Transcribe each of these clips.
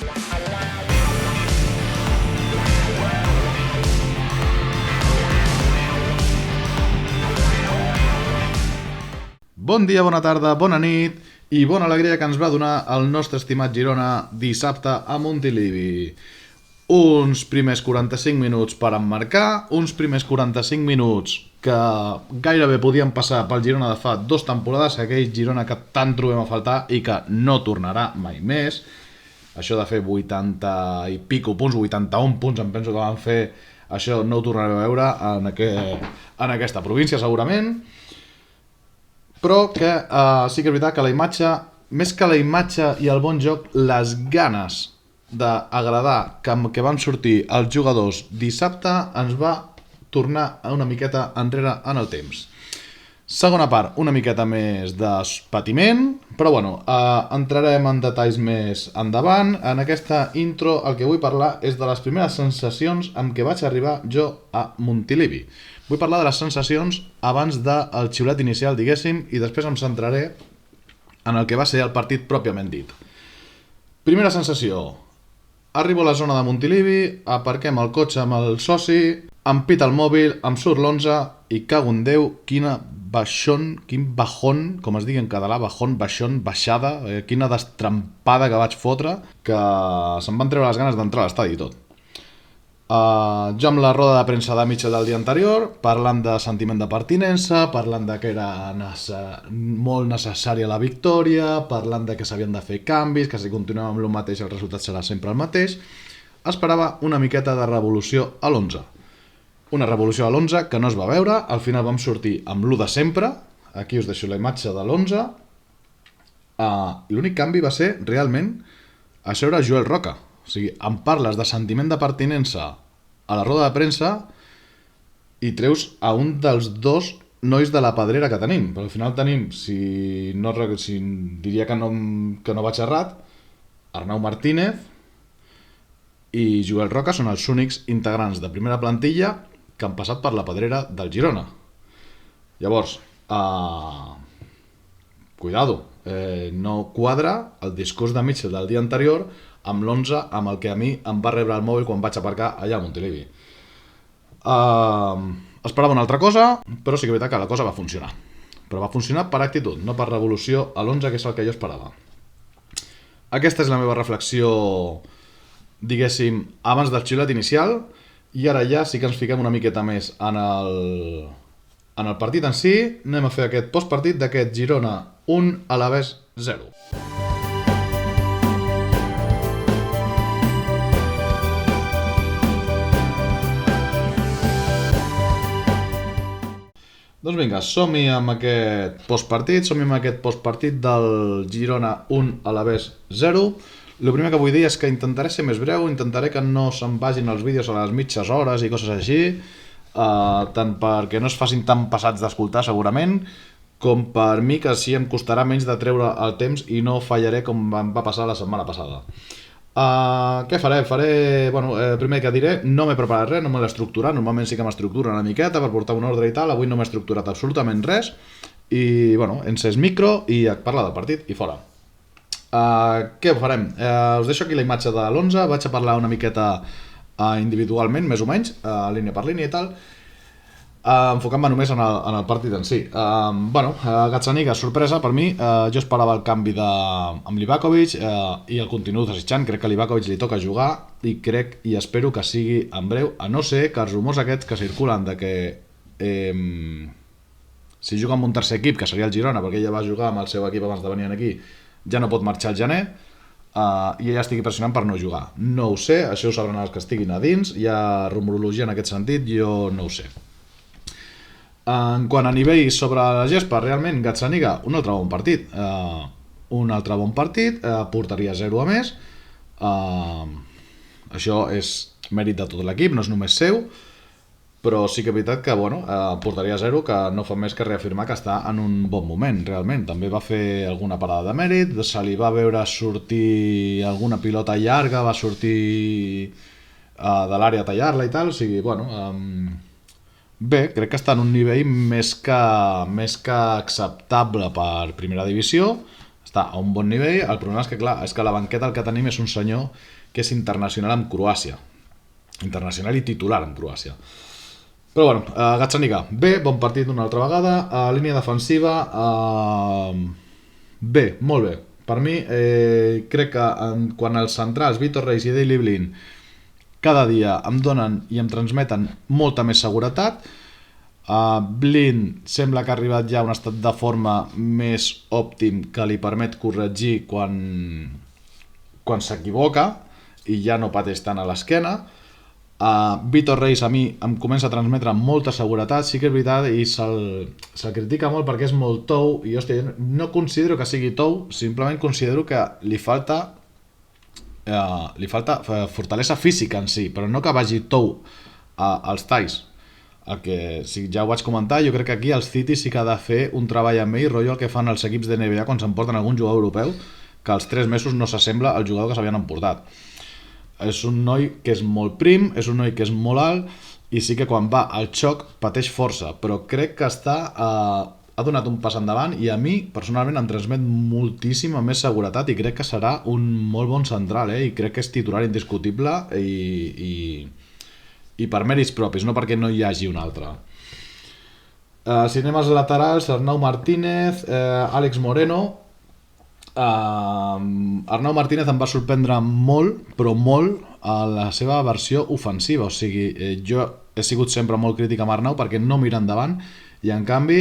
Bon dia, bona tarda, bona nit i bona alegria que ens va donar el nostre estimat Girona dissabte a Montilivi. Uns primers 45 minuts per emmarcar, uns primers 45 minuts que gairebé podien passar pel Girona de fa 2 temporades, aquell Girona que tant trobem a faltar i que no tornarà mai més. Això de fer 80 i pico punts, 81 punts, em penso que van fer, això no ho tornarem a veure en aquesta província segurament. Però que sí que és veritat que la imatge, més que la imatge i el bon joc, les ganes d'agradar que van sortir els jugadors dissabte ens va tornar una miqueta enrere en el temps. Segona part, una miqueta més de patiment, però bueno, entrarem en detalls més endavant. En aquesta intro el que vull parlar és de les primeres sensacions amb què vaig arribar jo a Montilivi. Vull parlar de les sensacions abans del xiulet inicial, diguéssim, i després em centraré en el que va ser el partit pròpiament dit. Primera sensació. Arribo a la zona de Montilivi, aparquem el cotxe amb el soci, em pita el mòbil, em surt l'11 i cago en Déu, quin bajón, com es digui en català, baixada, quina destrampada que vaig fotre, que se'm van treure les ganes d'entrar a l'estadi i tot. Jo amb la roda de premsa de mitja del dia anterior, parlant de sentiment de pertinença, parlant de que era molt necessària la victòria, parlant de que s'havien de fer canvis, que si continuem amb el mateix el resultat serà sempre el mateix, esperava una miqueta de revolució a l'11. Una revolució a l'11 que no es va veure, al final vam sortir amb l'1 de sempre, aquí us deixo la imatge de l'11, l'únic canvi va ser realment asseure Joel Roca. O sigui, em parles de sentiment de pertinença a la roda de premsa i treus a un dels dos nois de la pedrera que tenim. Però al final tenim, si diria que no vaig errat, Arnau Martínez i Joel Roca són els únics integrants de primera plantilla que han passat per la pedrera del Girona. Llavors, cuidado, no quadra el discurs de Mitchell del dia anterior amb l'11 amb el que a mi em va rebre el mòbil quan vaig aparcar allà a Montilivi. Esperava una altra cosa, però sí que és veritat que la cosa va funcionar. Però va funcionar per actitud, no per revolució a l'11, que és el que jo esperava. Aquesta és la meva reflexió, diguéssim, abans del xiulet inicial, i ara ja sí que ens fiquem una miqueta més en el partit en si. Anem a fer aquest postpartit d'aquest Girona 1, Alavés 0. Doncs vinga, som-hi amb aquest postpartit del Girona 1, Alavés 0. El primer que vull dir és que intentaré ser més breu, intentaré que no se'n vagin els vídeos a les mitges hores i coses així, tant perquè no es facin tan passats d'escoltar segurament, com per mi que sí em costarà menys de treure el temps i no fallaré com em va passar la setmana passada. Què faré? Primer que diré, no m'he preparat res, no me l'he estructurat, normalment sí que m'estructuro una miqueta per portar un ordre i tal, avui no m'he estructurat absolutament res, i encès micro i et parla del partit i fora. Què farem? Us deixo aquí la imatge de l'11, vaig a parlar una miqueta individualment, més o menys, línia per línia i tal, enfocant-me només en el partit en si. Gazzaniga, sorpresa per mi, jo esperava el canvi amb Livakovic i el continuo desitjant, crec que a Livakovic li toca jugar i crec i espero que sigui en breu, a no ser que els rumors aquests que circulen de que si juga amb un tercer equip, que seria el Girona, perquè ella va jugar amb el seu equip abans de venir aquí, ja no pot marxar al gener, i ella estigui pressionant per no jugar. No ho sé, això ho sabran els que estiguin a dins, hi ha rumorologia en aquest sentit, jo no ho sé. En quant a nivell sobre la gespa, realment Gazzaniga, un altre bon partit, portaria 0 a més, això és mèrit de tot l'equip, no és només seu, però sí que és veritat que portaria 0, que no fa més que reafirmar que està en un bon moment, realment. També va fer alguna parada de mèrit, se li va veure sortir alguna pilota llarga, va sortir de l'àrea a tallar-la i tal, o sigui, bé, crec que està en un nivell més que acceptable per primera divisió, està a un bon nivell. El problema és que, clar, és que la banqueta el que tenim és un senyor que és internacional amb Croàcia. Internacional i titular amb Croàcia. Però bueno, Gazzaniga, bé, bon partit una altra vegada. Línia defensiva, bé, molt bé. Per mi, crec que quan els centrals, Vitor Reis i Daley Blind, cada dia em donen i em transmeten molta més seguretat. Blind sembla que ha arribat ja a un estat de forma més òptim que li permet corregir quan s'equivoca i ja no pateix tant a l'esquena. Vitor Reis a mi em comença a transmetre molta seguretat, sí que és veritat, i se'l critica molt perquè és molt tou, i hòstia, no considero que sigui tou, simplement considero que li falta fortalesa física en si, però no que vagi tou als talls. El que ja ho vaig comentar, jo crec que aquí els City sí que ha de fer un treball amb ell, rotllo el que fan els equips de NBA quan s'emporten algun jugador europeu, que als 3 mesos no s'assembla al jugador que s'havien emportat. És un noi que és molt prim, és un noi que és molt alt i sí que quan va al xoc pateix força, però crec que ha donat un pas endavant i a mi personalment em transmet moltíssima més seguretat i crec que serà un molt bon central, i crec que és titular indiscutible i per mèrits propis, no perquè no hi hagi un altre. Si anem als laterals, Arnau Martínez, Àlex Moreno. Arnau Martínez em va sorprendre molt, però molt, a la seva versió ofensiva. O sigui, jo he sigut sempre molt crític amb Arnau perquè no mira endavant i en canvi,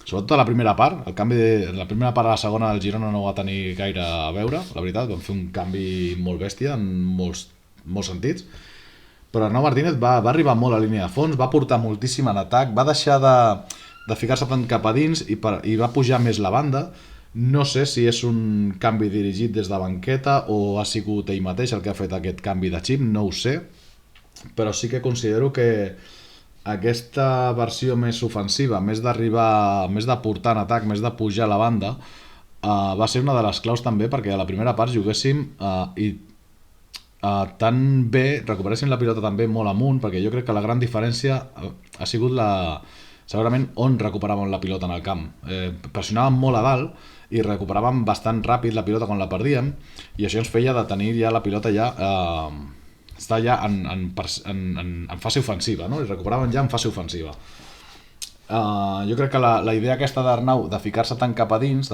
sobretot a la primera part, la primera part a la segona del Girona no va tenir gaire a veure, la veritat, vam fer un canvi molt bèstia en molts sentits. Però Arnau Martínez va arribar molt a la línia de fons, va portar moltíssim en atac, va deixar de ficar-se tant cap a dins i va pujar més la banda. No sé si és un canvi dirigit des de banqueta o ha sigut ell mateix el que ha fet aquest canvi de xip, no ho sé, però sí que considero que aquesta versió més ofensiva, més d'arribar, més de portar en atac, més de pujar a la banda, va ser una de les claus també perquè a la primera part juguéssim i tan bé, recuperéssim la pilota també molt amunt, perquè jo crec que la gran diferència ha sigut segurament on recuperàvem la pilota en el camp. Pressionàvem molt a dalt i recuperàvem bastant ràpid la pilota quan la perdíem i això ens feia de tenir ja la pilota ja està ja en fase ofensiva, no? I recuperàvem ja en fase ofensiva. Jo crec que la idea aquesta d'Arnau de ficar-se tan cap a dins,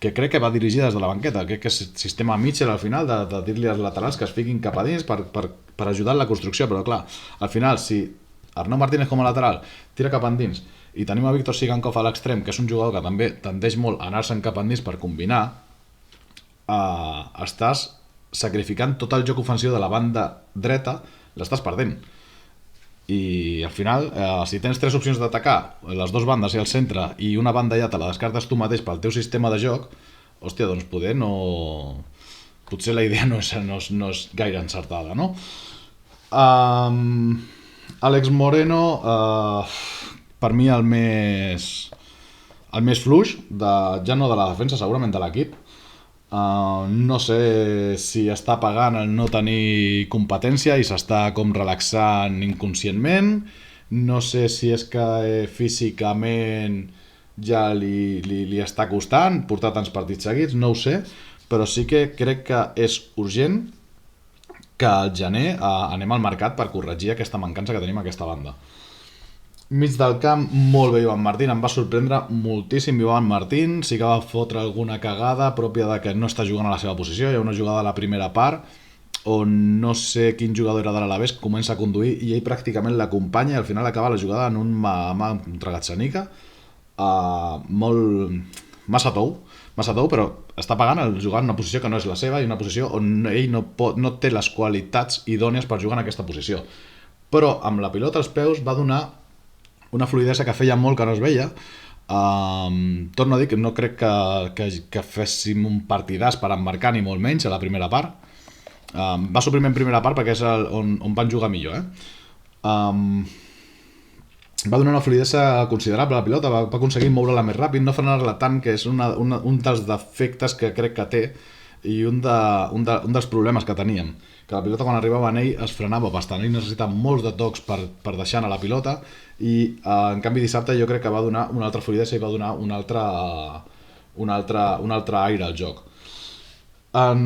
que crec que va dirigida des de la banqueta, crec que és sistema Mitchell al final de dir-li als laterals que es fiquin cap a dins per ajudar en la construcció, però clar, al final si Arnau Martínez com a lateral tira cap endins i tenim a Víctor Sigankov a l'extrem, que és un jugador que també tendeix molt a anar-se'n cap endins per combinar, estàs sacrificant tot el joc ofensiu de la banda dreta, l'estàs perdent. I al final, si tens 3 opcions d'atacar, les 2 bandes i el centre, i una banda ja te la descartes tu mateix pel teu sistema de joc, hòstia, doncs potser la idea no és gaire encertada, no? Àlex Moreno, per mi el més fluix, ja no de la defensa, segurament de l'equip. No sé si està pagant el no tenir competència i s'està com relaxant inconscientment, no sé si és que físicament ja li està costant portar tants partits seguits, no ho sé, però sí que crec que és urgent que al gener anem al mercat per corregir aquesta mancança que tenim a aquesta banda. Mig del camp, molt bé Ivan Martín, em va sorprendre moltíssim Ivan Martín, sí que va fotre alguna cagada pròpia de que no està jugant a la seva posició, hi ha una jugada a la primera part on no sé quin jugador era de l'Alavés comença a conduir i ell pràcticament l'acompanya i al final acaba la jugada en un mà contra Gazzaniga, massa tou, però està pagant jugar en una posició que no és la seva i una posició on ell no té les qualitats idònies per jugar en aquesta posició, però amb la pilota als peus va donar una fluidesa que feia molt que no es veia. Torno a dir que no crec que féssim un partidàs per emmarcar ni molt menys a la primera part. Va suprimir en primera part perquè és on van jugar millor. Va donar una fluidesa considerable a la pilota, va aconseguir moure-la més ràpid, no frenar-la tant, que és un dels defectes que crec que té i un dels problemes que teníem, que la pilota quan arribava en ell es frenava bastant, ell necessitava molts de tocs per deixar anar la pilota i en canvi dissabte jo crec que va donar una altra fluidesa i va donar un un altre aire al joc. En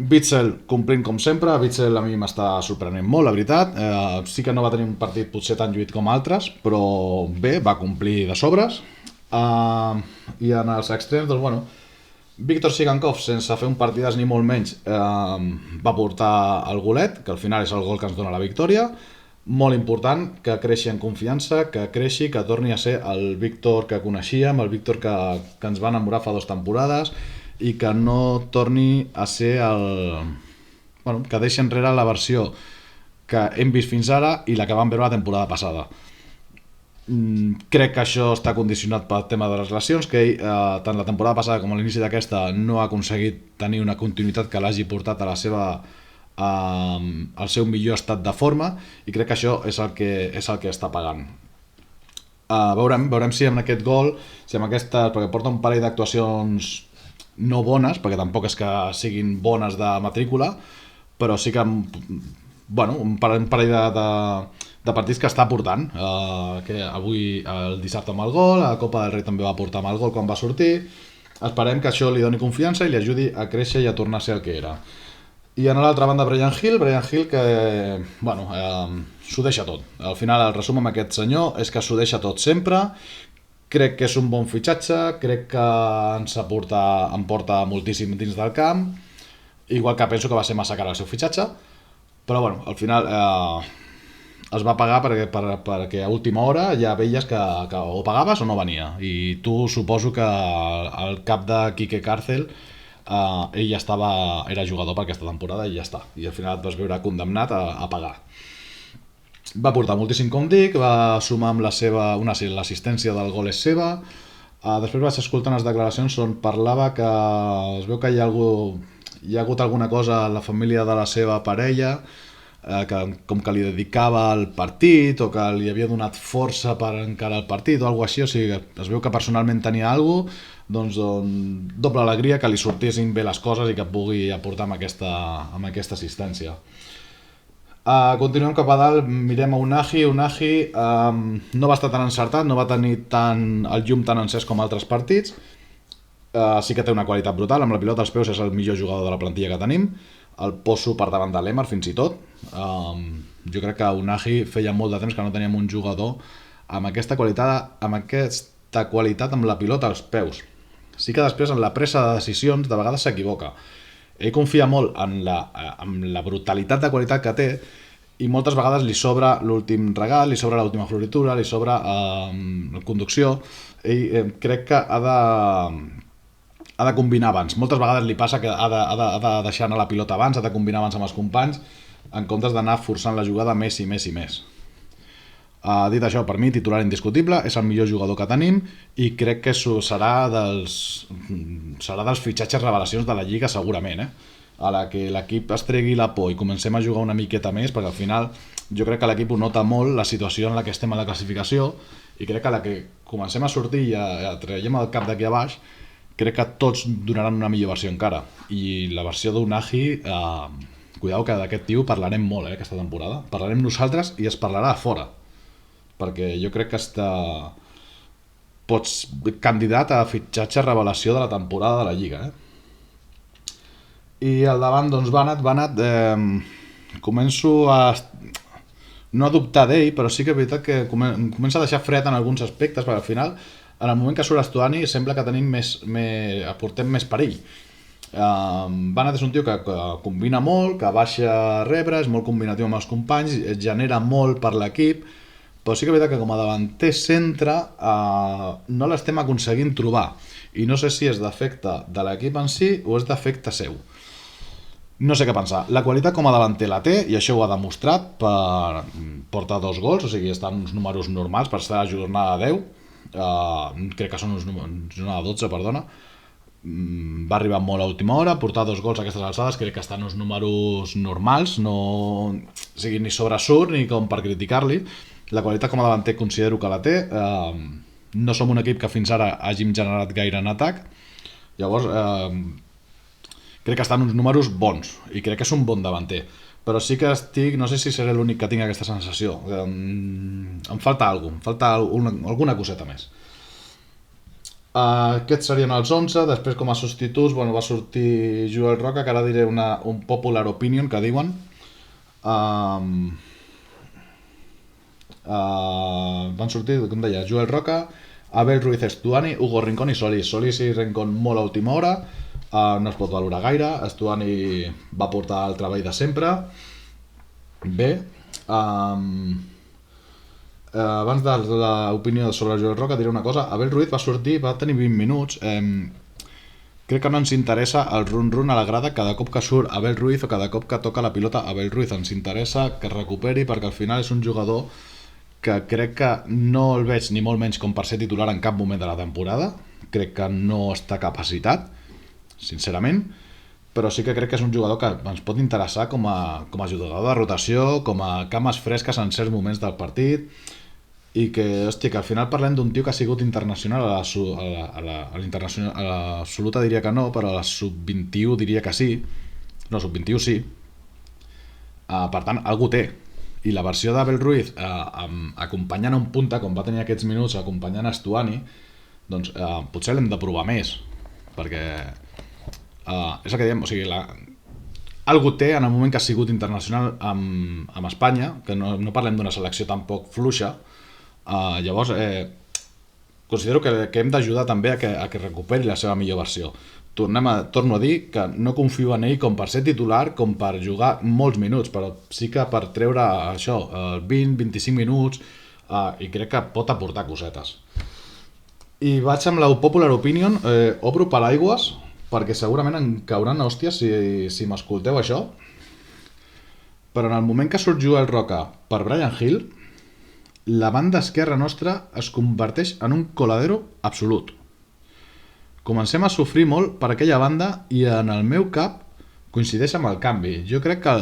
Witsel complint com sempre. Witsel a mi m'està sorprenent molt, la veritat. Sí que no va tenir un partit potser tan lluit com altres, però bé, va complir de sobres. I en els extrems, doncs bueno, Víctor Sigankov, sense fer un partidàs ni molt menys, va portar el golet, que al final és el gol que ens dona la victòria. Molt important que creixi en confiança, que creixi, que torni a ser el Víctor que coneixíem, el Víctor que ens va enamorar fa 2 temporades, i que no torni a ser bueno, que deixi enrere la versió que hem vist fins ara i la que vam veure la temporada passada. Crec que això està condicionat pel tema de les lesions, que ell, tant la temporada passada com a l'inici d'aquesta, no ha aconseguit tenir una continuïtat que l'hagi portat a al seu millor estat de forma, i crec que això és el que està pagant. Veurem si amb aquest gol, si amb aquesta, perquè porta un parell d'actuacions no bones, perquè tampoc és que siguin bones de matrícula, però sí que bueno, un parell de partits que està portant, que avui el dissabte amb el gol, a la Copa del Rei també va portar amb el gol quan va sortir. Esperem que això li doni confiança i li ajudi a créixer i a tornar a ser el que era. I en l'altra banda Brian Hill que bueno, s'ho deixa tot. Al final el resum amb aquest senyor és que s'ho deixa tot sempre. Crec que és un bon fitxatge, crec que em porta moltíssim dins del camp, igual que penso que va ser massa car el seu fitxatge, però bueno, al final es va pagar perquè a última hora ja veies que o pagaves o no venia, i tu suposo que al cap de Quique Cárcel ell ja era jugador per aquesta temporada i ja està, i al final et vas veure condemnat a pagar. Va portar moltíssim, com dic, va sumar amb l'assistència del gol és seva. Després vaig escoltar unes declaracions on parlava que es veu que hi ha hagut alguna cosa a la família de la seva parella, que com que li dedicava al partit o que li havia donat força per encarar el partit o alguna cosa així, o sigui, es veu que personalment tenia alguna cosa, doncs doble alegria que li sortissin bé les coses i que pugui aportar amb aquesta assistència. Continuem cap a dalt, mirem a Unai no va estar tan encertat, no va tenir el llum tan encès com altres partits. Sí que té una qualitat brutal, amb la pilota als peus és el millor jugador de la plantilla que tenim, el poso per davant de l'Emar fins i tot. Jo crec que Unai feia molt de temps que no teníem un jugador amb aquesta qualitat amb la pilota als peus. Sí que després en la presa de decisions de vegades s'equivoca. Ell confia molt en la brutalitat de qualitat que té, i moltes vegades li sobra l'últim regal, li sobra l'última floritura, li sobra la conducció. Ell crec que ha de combinar abans. Moltes vegades li passa que ha de deixar anar la pilota abans, ha de combinar abans amb els companys, en comptes d'anar forçant la jugada més i més i més. Dit això, per mi titular indiscutible, és el millor jugador que tenim, i crec que serà dels fitxatges revelacions de la Lliga segurament, a la que l'equip es tregui la por i comencem a jugar una miqueta més, perquè al final jo crec que l'equip ho nota molt la situació en la que estem a la classificació, i crec que a la que comencem a sortir i traiem el cap d'aquí a baix, crec que tots donaran una millor versió encara, i la versió d'Unai, cuidao que d'aquest tio parlarem molt aquesta temporada, parlarem nosaltres i es parlarà a fora, perquè jo crec que pots candidat a fitxatge revelació de la temporada de la Lliga. I al davant, doncs, Banat, començo a no a dubtar d'ell, però sí que és veritat que comença a deixar fred en alguns aspectes, perquè al final, en el moment que surt Estuani, sembla que aportem més perill. Banat és un tio que combina molt, que baixa a rebre, és molt combinatiu amb els companys, genera molt per l'equip, però sí que és veritat que com a davanter centre no l'estem aconseguint trobar, i no sé si és defecte de l'equip en si o és defecte seu. No sé què pensar. La qualitat com a davanter la té, i això ho ha demostrat, porta 2 gols, o sigui, estan uns números normals per estar a jornada 10, crec que són jornada 12, perdona. Va arribar molt a última hora, portar 2 gols a aquestes alçades, crec que estan uns números normals, no sigui ni sobresurt ni com per criticar-li. La qualitat com a davanter considero que la té, no som un equip que fins ara hàgim generat gaire en atac, llavors crec que estan uns números bons i crec que és un bon davanter, però sí que no sé si seré l'únic que tinc aquesta sensació, em falta alguna coseta més. Aquests serien els 11. Després, com a substituts, bueno, va sortir Joel Roca, que ara diré un popular opinion, que diuen. Um, Van sortir, com deia, Joel Roca, Abel Ruiz Estuani, Hugo Rincón i Solís. Solís i Rincón molt a última hora, no es pot valorar gaire. Estuani va portar el treball de sempre. Bé, abans de l'opinió sobre Joel Roca diré una cosa. Abel Ruiz va sortir, va tenir 20 minuts. Crec que no ens interessa el run-run a la grada cada cop que surt Abel Ruiz o cada cop que toca la pilota Abel Ruiz. Ens interessa que es recuperi, perquè al final és un jugador que crec que no el veig ni molt menys com per ser titular en cap moment de la temporada. Crec que no està capacitat, sincerament, però sí que crec que és un jugador que ens pot interessar com a jugador de rotació, com a cames fresques en certs moments del partit, i que, hòstia, que al final parlem d'un tio que ha sigut internacional a l'absoluta diria que no, però a la sub-21 diria que sí. No, sub-21 sí. Per tant, algú té. I la versió d'Abel Ruiz acompanyant un punta, com va tenir aquests minuts acompanyant Estuani, doncs potser l'hem de provar més, perquè és el que diem, o sigui, algú té en el moment que ha sigut internacional amb Espanya, que no parlem d'una selecció tampoc fluixa. Llavors considero que hem d'ajudar també a que recuperi la seva millor versió. Torno a dir que no confio en ell com per ser titular, com per jugar molts minuts, però sí que per treure això, 20-25 minuts, i crec que pot aportar cosetes. I vaig amb la popular opinion. Obro paraigües perquè segurament em cauran hòsties si m'escolteu això, però en el moment que surt Joel Roca per Brian Hill, la banda esquerra nostra es converteix en un coladero absolut. Comencem a sofrir molt per aquella banda i en el meu cap coincideix amb el canvi. Jo crec que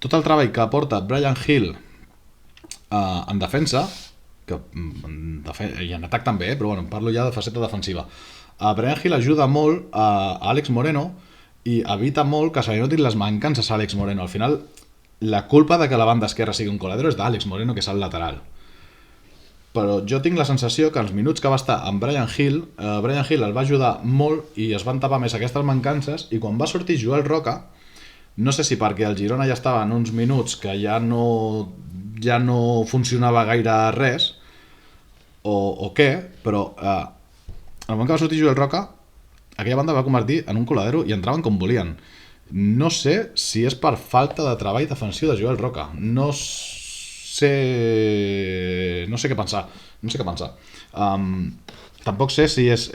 tot el treball que aporta Brian Hill en defensa, i en atac també, però bueno, parlo ja de faceta defensiva, Brian Hill ajuda molt a Àlex Moreno i evita molt que se li notin les mancances a Àlex Moreno. Al final, la culpa de que la banda esquerra sigui un coladero és d'Àlex Moreno, que és el lateral. Però jo tinc la sensació que els minuts que va estar amb Brian Hill el va ajudar molt i es van tapar més aquestes mancances, i quan va sortir Joel Roca, no sé si perquè el Girona ja estava en uns minuts que ja no funcionava gaire res o què, però al moment que va sortir Joel Roca, aquella banda va convertir en un coladero i entraven com volien. No sé si és per falta de treball defensiu de Joel Roca. No sé què pensar. Tampoc sé si és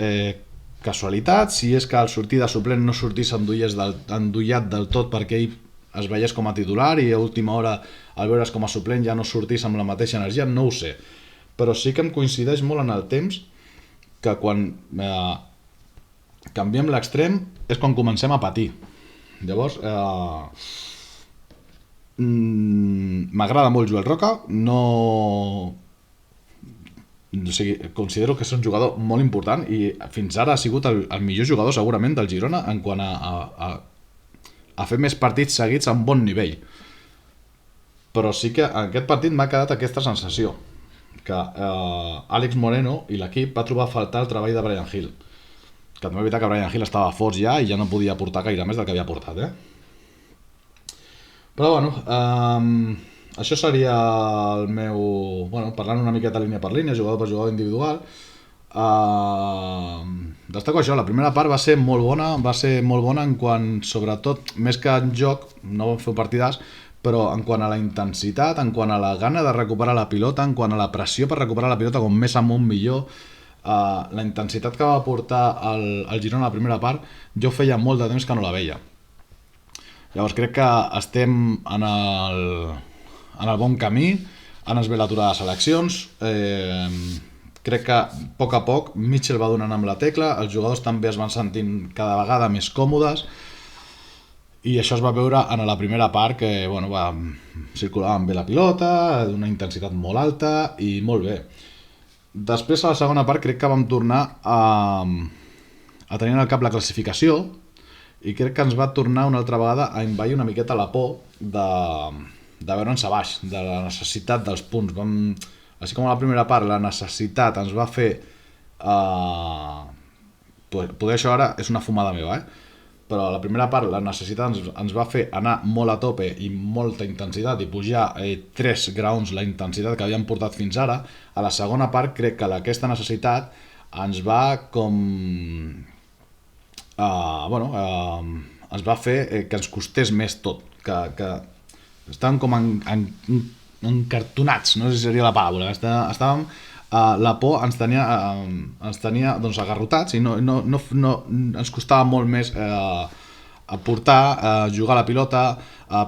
casualitat, si és que al sortir de suplent no sortís endollat del tot perquè ell es veiés com a titular i a última hora al veure's com a suplent ja no sortís amb la mateixa energia. No ho sé, però sí que em coincideix molt en el temps que quan canviem l'extrem és quan comencem a patir. Llavors m'agrada molt Joel Roca, considero que és un jugador molt important i fins ara ha sigut el millor jugador segurament del Girona en quant a fer més partits seguits a un bon nivell. Però sí que en aquest partit m'ha quedat aquesta sensació que Àlex Moreno i l'equip va trobar a faltar el treball de Brian Hill, que també és veritat que Brian Hill estava fort ja i ja no podia aportar gaire més del que havia aportat, Però bueno, això seria el meu... Bueno, parlant una miqueta línia per línia, jugador per jugador individual. Destaco això, la primera part va ser molt bona en quant, sobretot, més que en joc, no vam fer un partidàs, però en quant a la intensitat, en quant a la gana de recuperar la pilota, en quant a la pressió per recuperar la pilota, com més amunt millor, la intensitat que va aportar el Girona a la primera part, jo feia molt de temps que no la veia. Llavors crec que estem en el bon camí, han esvé l'aturada de seleccions, crec que a poc Mitchell va donant amb la tecla, els jugadors també es van sentint cada vegada més còmodes, i això es va veure en la primera part que bueno, circulaven bé la pilota, d'una intensitat molt alta i molt bé. Després a la segona part crec que vam tornar a tenir al cap la classificació i crec que ens va tornar una altra vegada a envair una miqueta la por de veure'ns a baix, de la necessitat dels punts. Així com a la primera part la necessitat ens va fer Poder això ara és una fumada meva, però a la primera part la necessitat ens va fer anar molt a tope i molta intensitat i pujar 3 graons la intensitat que havíem portat fins ara. A la segona part crec que aquesta necessitat ens va com... ens va fer que ens costés més tot, que estàvem com encartonats, no sé si seria la paraula, estàvem... la por ens tenia doncs, agarrotats i no, ens costava molt més portar, jugar a la pilota,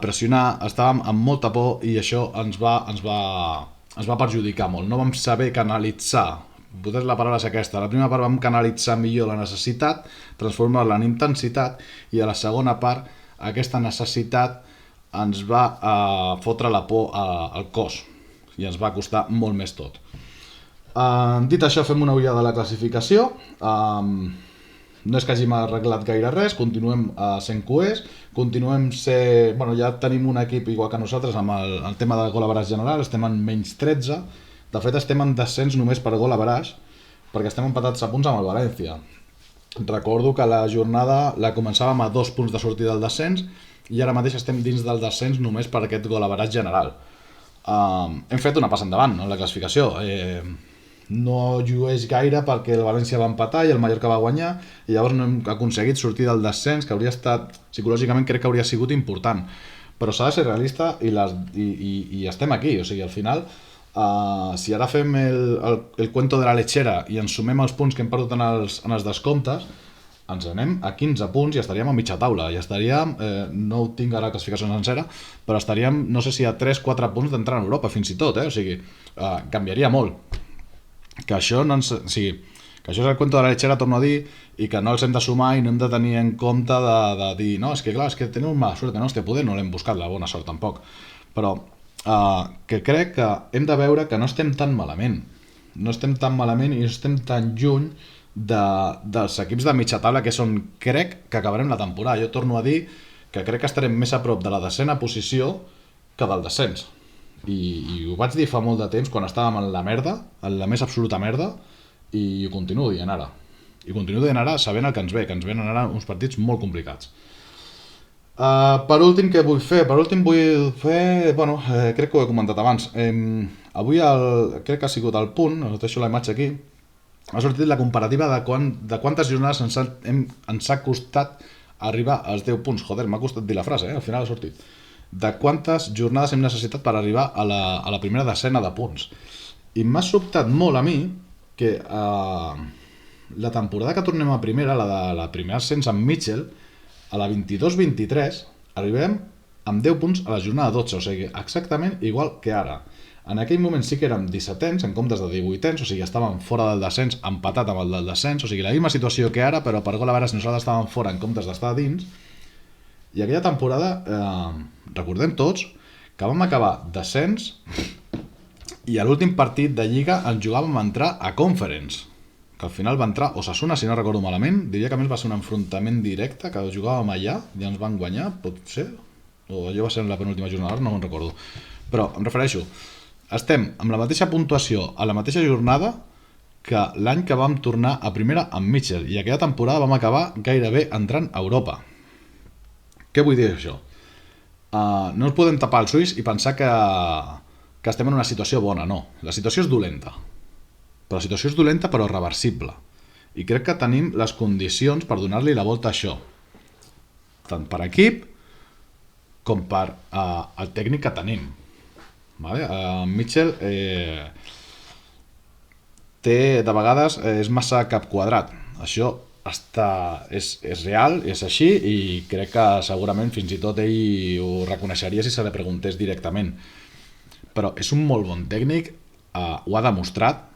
pressionar, estàvem amb molta por i això ens va perjudicar molt. No vam saber canalitzar, potser la paraula és aquesta, a la primera part vam canalitzar millor la necessitat, transformar-la en intensitat, i a la segona part aquesta necessitat ens va fotre la por al cos i ens va costar molt més tot. Dit això, fem una ullada a la classificació. No és que hàgim arreglat gaire res, continuem sent coers, continuem ser... ja tenim un equip igual que nosaltres amb el tema de gol average general, estem en menys 13, de fet estem en descens només per gol average, perquè estem empatats a punts amb el València. Recordo que la jornada la començàvem a 2 punts de sortida del descens i ara mateix estem dins del descens només per aquest gol average general. Hem fet una passa endavant en la classificació. No llueix gaire perquè el València va empatar i el Mallorca va guanyar i llavors no hem aconseguit sortir del descens, que hauria estat, psicològicament crec que hauria sigut important, però s'ha de ser realista i estem aquí, o sigui, al final si ara fem el cuento de la lechera i ens sumem els punts que hem perdut en els descomptes, ens anem a 15 punts i estaríem a mitja taula, i estaríem, no ho tinc ara la classificació sencera, però estaríem, no sé si a 3-4 punts d'entrar en Europa fins i tot, o sigui, canviaria molt. Que això no ens... O sigui, que això és el cuento de la lechera, torno a dir, i que no els hem de sumar i no hem de tenir en compte de dir no, és que clar, és que tenim mala sort, que no, poder no l'hem buscat la bona sort tampoc, però que crec que hem de veure que no estem tan malament, i no estem tan lluny dels equips de mitja taula, que és on crec que acabarem la temporada. Jo torno a dir que crec que estarem més a prop de la 10ª posició que del descens. I ho vaig dir fa molt de temps quan estàvem en la merda, en la més absoluta merda, i ho continuo dient ara. I continuo dient ara sabent el que ens ve, que ens venen ara uns partits molt complicats. Per últim, què vull fer? Per últim vull fer... crec que ho he comentat abans. Avui crec que ha sigut el Punt, us deixo la imatge aquí, ha sortit la comparativa de quantes jornades ens ha costat arribar als 10 punts. Joder, m'ha costat dir la frase, al final ha sortit. De quantes jornades hem necessitat per arribar a la primera decena de punts. I m'ha sobtat molt a mi que la temporada que tornem a primera, la primera ascens amb Mitchell, a la 22-23 arribem amb 10 punts a la jornada 12, o sigui, exactament igual que ara. En aquell moment sí que érem 17ens en comptes de 18ens, o sigui, estàvem fora del descens, empatat amb el del descens, o sigui, la misma situació que ara, però per gol a veure si nosaltres estàvem fora en comptes d'estar dins. I aquella temporada, recordem tots, que vam acabar descens i a l'últim partit de Lliga ens jugàvem a entrar a Conference, que al final va entrar Osasuna, si no recordo malament. Diria que a més va ser un enfrontament directe, que jugàvem allà i ens van guanyar, pot ser, o allò va ser en la penúltima jornada, no me'n recordo. Però em refereixo, estem amb la mateixa puntuació a la mateixa jornada que l'any que vam tornar a primera amb Mitchell, i aquella temporada vam acabar gairebé entrant a Europa. Què vull dir això? No ens podem tapar els ulls i pensar que estem en una situació bona, no. La situació és dolenta. Però la situació és dolenta però reversible. I crec que tenim les condicions per donar-li la volta a això. Tant per equip com per el tècnic que tenim. Vale? Mitchell té, de vegades, és massa cap quadrat. Això és real, és així, i crec que segurament fins i tot ell ho reconeixeria si se li preguntés directament. Però és un molt bon tècnic, ho ha demostrat,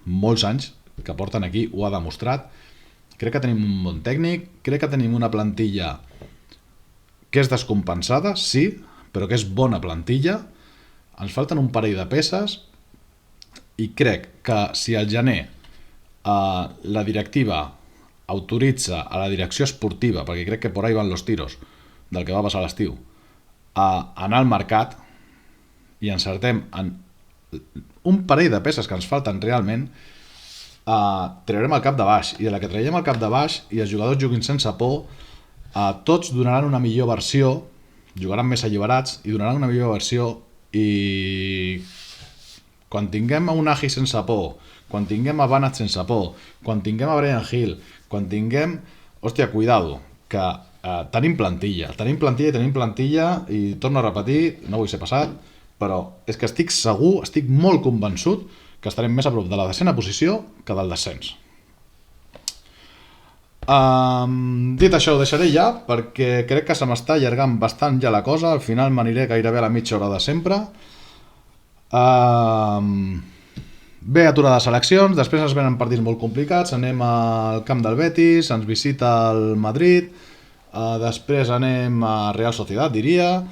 molts anys que porten aquí ho ha demostrat. Crec que tenim un bon tècnic, crec que tenim una plantilla que és descompensada, sí, però que és bona plantilla. Ens falten un parell de peces i crec que si al gener la directiva autoritza a la direcció esportiva, perquè crec que por ahí van los tiros del que va passar a l'estiu, a anar al mercat i encertem en un parell de peces que ens falten realment, traurem el cap de baix, i a la que traiem el cap de baix i els jugadors juguin sense por, tots donaran una millor versió, jugaran més alliberats i donaran una millor versió, i quan tinguem a Unagi sense por, quan tinguem a Banat sense por, quan tinguem a Brian Hill, quan tinguem... Hòstia, cuidado, que tenim plantilla, i torno a repetir, no vull ser passat, però és que estic segur, estic molt convençut que estarem més a prop de la 10ª posició que del descens. Dit això, ho deixaré ja, perquè crec que se m'està allargant bastant ja la cosa, al final m'aniré gairebé a la mitja hora de sempre. Bé, aturades seleccions, després ens venen partits molt complicats, anem al camp del Betis, ens visita el Madrid, després anem a Real Sociedad, diria.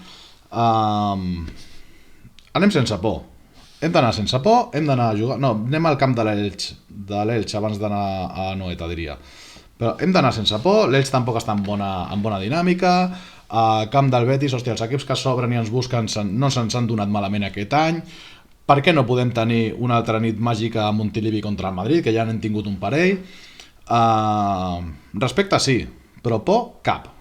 Anem sense por. Hem d'anar sense por, hem d'anar a jugar... No, anem al camp de l'Elx abans d'anar a Noeta, diria. Però hem d'anar sense por, l'Elx tampoc està en bona dinàmica, camp del Betis, hòstia, els equips que s'obren i ens busquen no se'ns han donat malament aquest any. Per què no podem tenir una altra nit màgica a Montilivi contra el Madrid, que ja n'hem tingut un parell? Respecte sí, però por cap.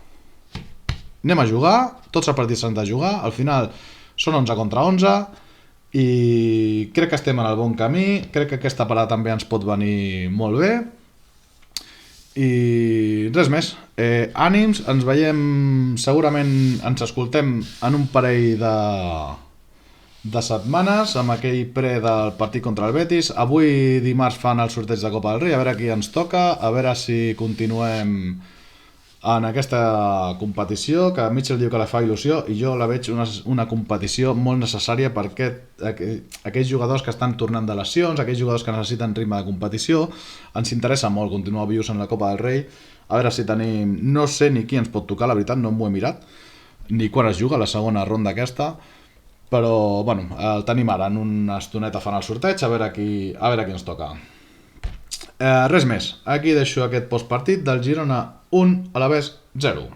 Anem a jugar, tots els partits s'han de jugar, al final són 11 contra 11, i crec que estem en el bon camí, crec que aquesta parada també ens pot venir molt bé, i res més. Ànims, ens veiem, segurament ens escoltem en un parell de setmanes amb aquell pre del partit contra el Betis. Avui dimarts fan el sorteig de Copa del Rei, a veure qui ens toca, a veure si continuem en aquesta competició, que Mitchell diu que la fa il·lusió, i jo la veig una competició molt necessària perquè aquells jugadors que estan tornant de lesions, aquells jugadors que necessiten ritme de competició, ens interessa molt continuar vius en la Copa del Rei, a veure si tenim... No sé ni qui ens pot tocar, la veritat, no m'ho he mirat, ni quan es juga la segona ronda aquesta, però bueno, el tenim ara, en una estoneta fan el sorteig, a veure qui ens toca. Res més, aquí deixo aquest postpartit del Girona 1, Alavés 0.